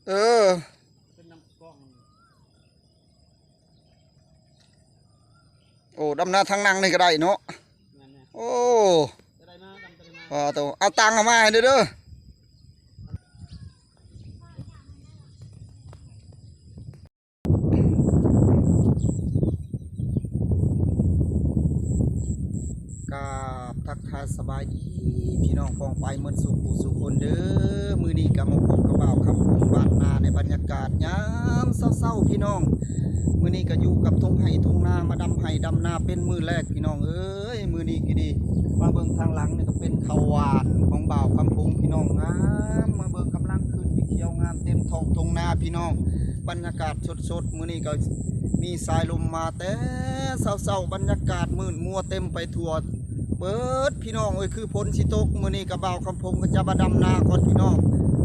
เออโอ้ดำนาทางนั่งนี่ก็ได้เนาะโอ้ตัวเอาตังค์มาให้เด้อกราบทักทายสบายดีพี่น้องกองไปเมื่อสุขสุขคนเด้อมือนี้กับมาพบกับบ่าวคำพุ่งบ้านนาในบรรยากาศยามเศร้าๆพี่น้องมือนี้ก็อยู่กับทุ่งไห่ทุ่งนามาดำไห่ดำนาเป็นมือแรกพี่น้องเอ้ยมือนี้ก็ดีมาเบิ่งทางหลังนี่ก็เป็นข้าวหวานของบ่าวคำพุ่งพี่น้องงามมาเบิ่งกำลังขึ้นเขียวงามเต็มท้องทุ่งนาพี่น้องบรรยากาศสดๆมือนี้ก็มีสายลมมาแต่เศร้าๆบรรยากาศมืดมัวเต็มไปทั่วเบิดพี่น้องเอ้ยคือพ้นสิตกมือนี้กับบ่าวคำพงก็จะมาดำนาก่อนพี่น้อง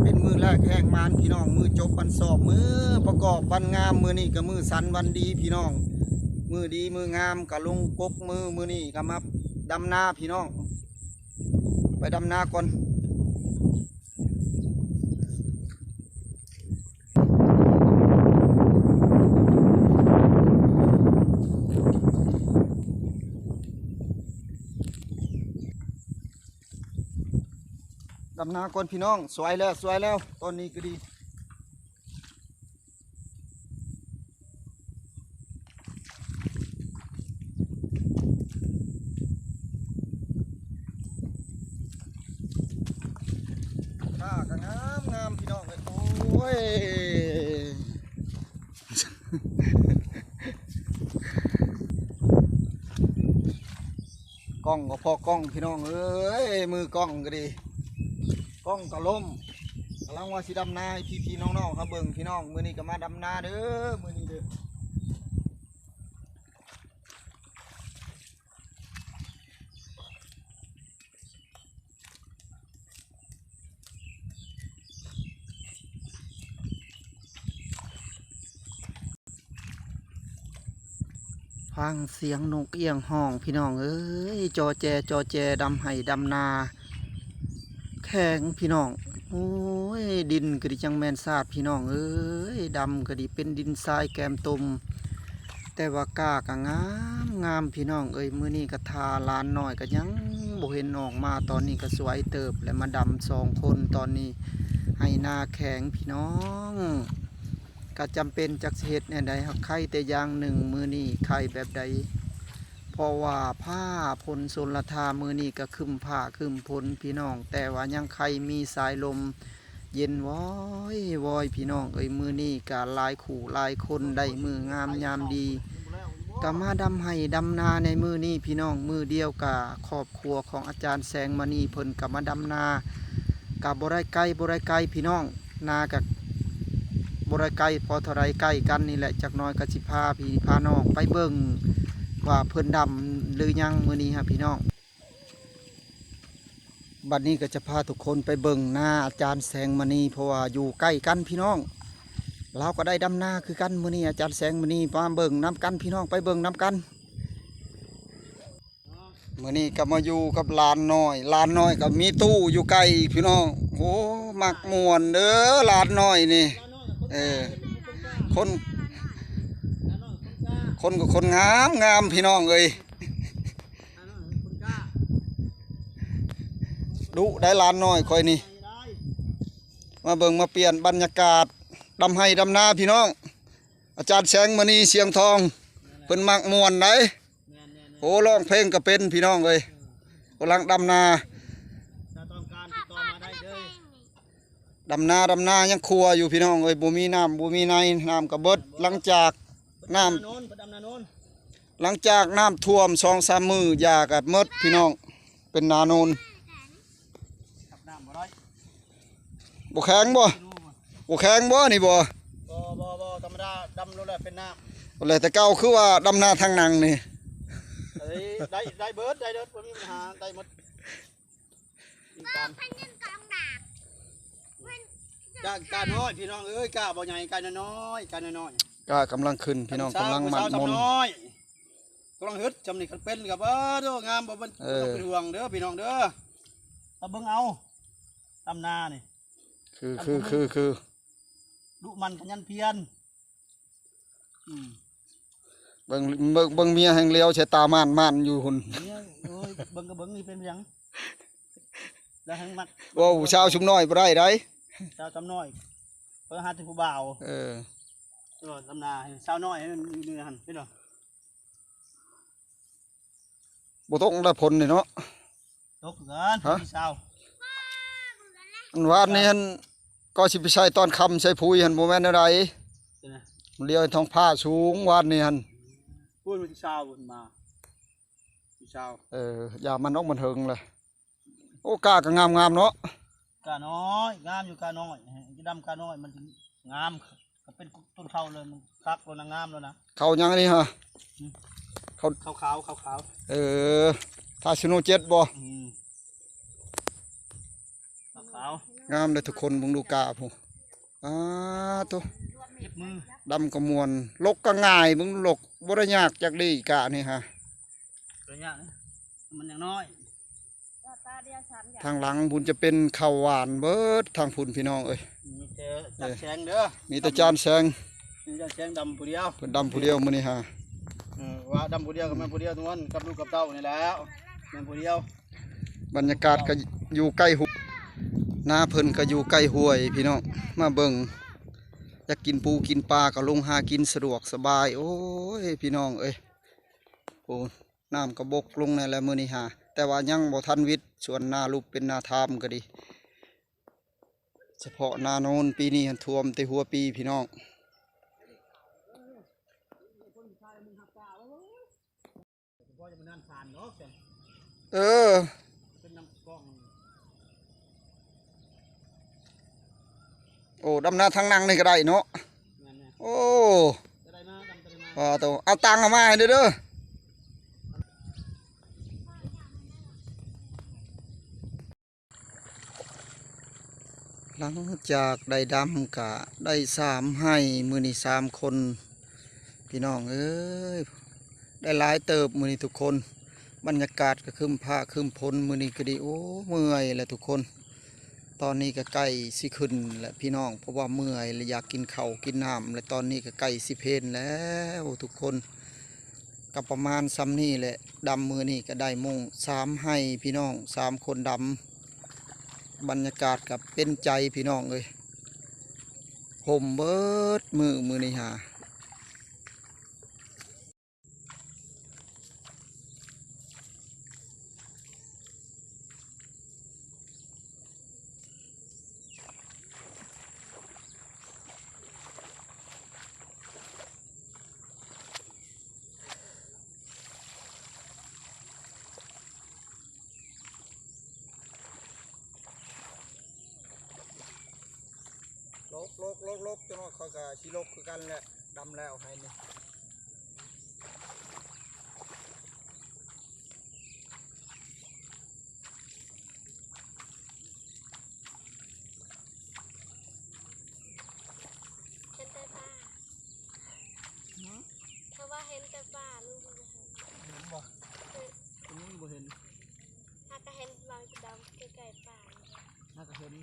เป็นมือแรกแห่งมานพี่น้องมือจบวันสอบมือประกอบวันงามมือนี้กับมือสันวันดีพี่น้องมือดีมืองามกับลงกกมือนี้กับมาดำนาพี่น้องไปดำนาก่อนดำนาก่อนพี่น้องสวยแล้วตอนนี้ก็ดีข้าก็งามพี่น้องเลยโอ้ยกล้องก็พอกล้องพี่น้องเอ้ยมือกล้องก็ดีกล้องก็ล้มกำลังว่าสิดำนาพี่น้องครับเบิ่งพี่น้องมือนี้ก็มาดำนาเด้อมือนี้เด้อฟังเสียงนกเอี้ยงห้องพี่น้องเอ้ยจอแจดำไห้ดำนาแข็งพี่น้องโอ้ยดินก็ดิจังแมนซาดพี่น้องเอ้ยดำก็ดิเป็นดินทรายแกมตุ่มแต่ว่ากากะงามพี่น้องเอ้ยมื้อนี้ก็ทาลานน้อยก็ยังบ่เห็นออกมาตอนนี้ก็สวยเติบแล้วมาดำ2 คนตอนนี้ให้นาแข็งพี่น้องก็จำเป็นจักเฮ็ดแนวใดครับไข่แต่อย่างหนึ่งมื้อนี้ไข่แบบใดเพราะว่าผ้าพลสนละทามือนี่ก็คึมผ้าคึมพลพี่น้องแต่ว่ายังใครมีสายลมเย็นวอยพี่น้องเอ้ยมือนี่ก็ลายขู่ลายคนได้มืองามยามดีก็มาดำให้ดำนาในมือนี่พี่น้องมือเดียวกับครอบครัวของอาจารย์แสงมณีเพิ่นกับมาดำนากับบ่ได้ไกลพี่น้องนากับบ่ได้ไกลพอเท่าไรใกล้กันนี่แหละจักน้อยก็สิพาพี่พาน้องไปเบิ่งว่าเพิ่นดำหรือยังมื้อนี้ครับพี่น้องบัดนี้ก็จะพาทุกคนไปเบิ่งหน้าอาจารย์แสงมณีเพราะว่าอยู่ใกล้กันพี่น้องเราก็ได้ดำนาคือกันมื้อนี้อาจารย์แสงมณีมาเบิ่งน้ำกันพี่น้องไปเบิ่งน้ำกันมื้อนี้ก็มาอยู่กับลานน้อยก็มีตู้อยู่ใกล้พี่น้องโอ้มักม่วนเด้อลานน้อยนี่คนก็คนงามพี่น้องเอ้ยดุได้ล้านน้อยคอยนี่มาเบิ่งมาเปลี่ยนบรรยากาศดำให้ดำนาพี่น้องอาจารย์แสงมณีเสียงทองเพิ่นมักม่วนไหนโอ้ร้องเพลงก็เป็นพี่น้องเอ้ยกำลังดำนาดำนายังครัวอยู่พี่น้องเอ้ยบ่มีน้ำบ่มีในน้ำก็เบิดหลังจากน้ำท่วม2-3 มื้อยากับมดพี่น้องเป็นนาโนนบ่แข็งบ่นี่บ่ธรรมดาดำรู้แล้วเป็นน้ำอะไรแต่เก่าคือว่าดำนาทางนังนี่ได้เบิดบ่มีปัญหาได้หมดกาน้อยพี่น้องเอ้ยกาบ่ใหญ่กาน้อยกากำลังขึ้นพี่น้องกำลังมันมนกำลังฮึดจำนี่คันเป็นกับเด้องามบ่เป็นห่วงเด้อพี่น้องเด้อตะเบิ่งเอาดำนานี่ ค คือดุมันขยันเพียรเบิ่งเมียแห่งเลี้ยวใช้ตาม่านอยู่หุ่น เนี่ยโอ้ยเบิ่งก็เบิ่งนี่เป็นหยังแล้วหังมัก ว้าวชาวชุมน้อยบ่ได้ได้ ชาวตำน้อยเพิ่นหาที่ผู้บ่าวตลอดตำนาชาวน้อยนั่นนี่หั่นเห็นบ่ บ่ต้องได้ผลนี่เนาะ ตกกันพี่สาว อันวานนี่หั่นก็สิไปใช้ตอนค่ำใช้ปุ๋ยหั่นบ่แม่นอะไรเลี้ยวท้องผ้าสูงวานนี่หั่น พูดพี่สาวพุ่นมาพี่สาว อย่ามันออกมันเถิงเลยโอ้กาก็งามเนาะ กาน้อยงามอยู่กาน้อยจะดำกาน้อยมันถึงงามก็เป็นต้นข้าวเลยมันคักแล้วนะงามแล้วนะ เขายังนี่ฮะ ขาวถ้าชิโนเจ็ดบ่ ขาว งามเลยทุกคนมึงดูกาผู้ตัว เก็บมือ ดำกระมวลลกก็ง่ายมึงลกบ่ได้ยากจากดีกะนี่ฮะ ระยะนี้มันอย่างน้อย ทางหลังพุ่นจะเป็นข้าวหวานเบิดทางพุ่นพี่น้องเอ้ย มีแต่จัดแสงเด้อ มีแต่จานแสง มีจัดแสงดำผู้เดียว เพิ่นดำผู้เดียวมื้อนี้ฮะ ว่าดำผู้เดียวกับแม่ผู้เดียวทุกคนกับลูกกับเต้านี่แล้วแม่ผู้เดียว บรรยากาศก็อยู่ใกล้หุบหน้าเพิ่นก็อยู่ใกล้ห้วยพี่น้องมาเบิ่งอยากกินปูกินปลาก็ลงหากินสะดวกสบายโอ้ยพี่น้องเอ้ยโอ้น้ำกระบกลงในแล้วมื้อนี้ฮะแต่ว่ายังบ่ทันวิทย์ส่วนนาลูกเป็นนาทามก็ดีเฉพาะนาโนนปีนี้ท่วมแต่หัวปีพี่น้องเออโอ้ดำนาทางนั่งนี่ก็ได้เนาะโอ้ตัวเอาตังค์มาให้เด้อหลังจากได้ดำกะได้ให้มือนี่คนพี่น้องเอ้ยได้หลายเติบมือนี่ทุกคนบรรยากาศก็คึมผ้าคึมพลมือนี่ก็ดีโอ้เมื่อยแหละทุกคนตอนนี้ก็ใกล้สิขึ้นแหละพี่น้องเพราะว่าเมื่อยและอยากกินข้าวกินน้ำและตอนนี้ก็ใกล้สิเพลแล้วทุกคนก็ประมาณซ้ำนี่แหละดำมือนี่ก็ได้มงให้พี่น้องคนดำบรรยากาศกับเป็นใจพี่น้องเลยห่มเบิดมือนี่ฮะลกจนว่าเขาก็ชิลกคือกันแหละดำแล้วให้นี่เห็นแต่ป่าเพราะว่าเห็นแต่ป่าลูกมันจะเห็น เห็นบ่ตรงนี้บ่เห็น ถ้าก็เห็นบางดำใกล้ๆป่า น่าจะเห็น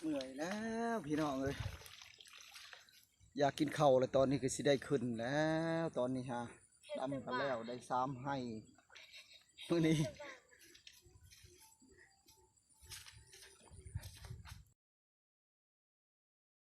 เหนื่อยแล้วพี่น้องเอ้ยอยากกินข้าวเลยตอนนี้ก็สิได้ขึ้นแล้วตอนนี้ฮะดำกันแล้วได้3 ให้มื้อนี้ สบา